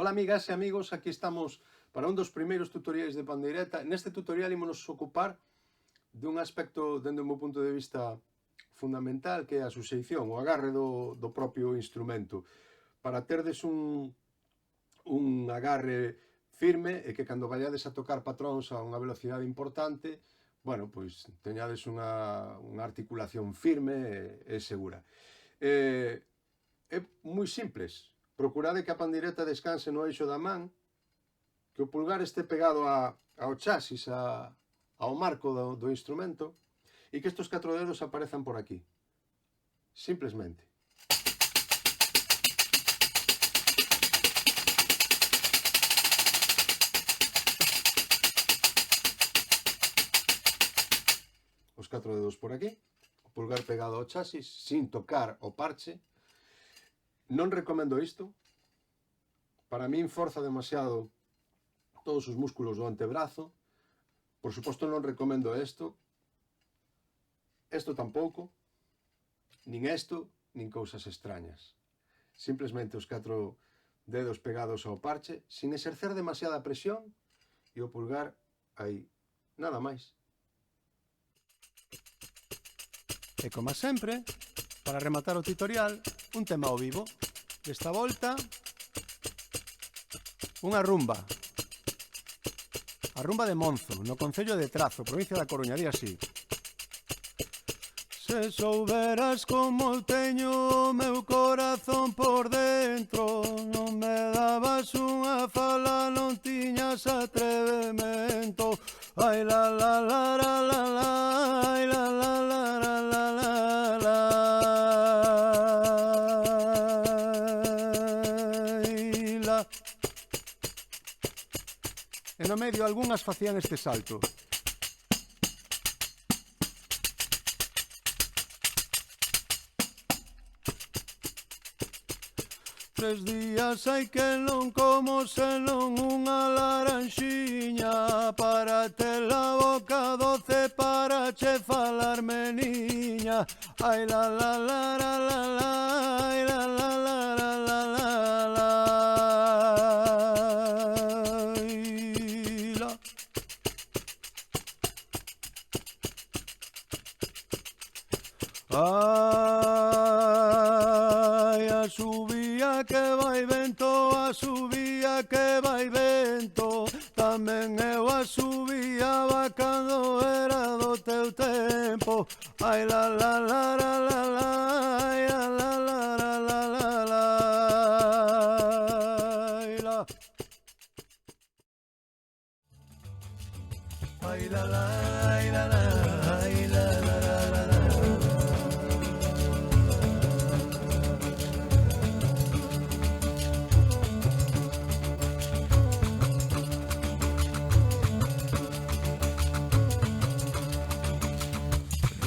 Ola amigas e amigos, aquí estamos para un dos primeiros tutoriais de pandeireta. Neste tutorial ímonos ocupar dun aspecto, dende o meu punto de vista, fundamental, que é a suxeición, o agarre do propio instrumento. Para terdes un agarre firme e que cando vayades a tocar patróns a unha velocidade importante, bueno, pois teñades unha articulación firme e segura. É moi simples. Procurade que a pandeireta descanse no eixo da man, que o pulgar este pegado ao chasis, ao marco do instrumento, e que estes 4 dedos aparezan por aquí. Simplesmente. Os 4 dedos por aquí, o pulgar pegado ao chasis, sin tocar o parche. Non recomendo isto. Para min forza demasiado todos os músculos do antebrazo. Por suposto non recomendo isto. Isto tampouco. Nin isto, nin cousas extrañas. Simplesmente os 4 dedos pegados ao parche, sin exercer demasiada presión, e o pulgar aí. Nada máis. E como sempre, para rematar o tutorial, un tema ao vivo. Desta volta, unha rumba. A rumba de Monzo, no concello de Trazo, provincia da Coruña, di así. Se souberas como teño o meu corazón por dentro, non me dabas unha fala, non tiñas atrevemento. Ai la la la la la la, ai la la la la la la la. E no medio algunhas facían este salto. Tres días hai que non como senón unha laranxiña, para ter a boca doce para che falar meniña. Ai la la la la la la, ai la la la la la la la. Ai, a subía que vai vento, a subía que vai vento. Tamén eu a subíaba cando era do teu tempo. Ai la la la la la la, ai la la la la la la la. Ai la la, ai la la, ai la la la la la.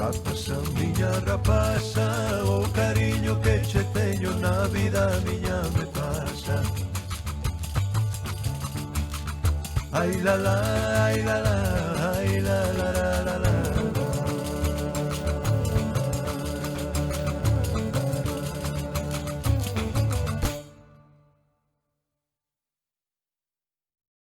Rapaza, miña rapaza, o cariño que che teño na vida miña me pasa. Ai la la, ai la la, ai la la la la la.